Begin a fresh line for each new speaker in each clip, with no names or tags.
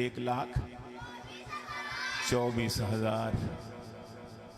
1,24,000۔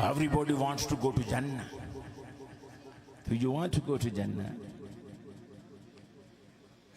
Everybody wants to go to Jannah. Do you want to go to Jannah?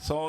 100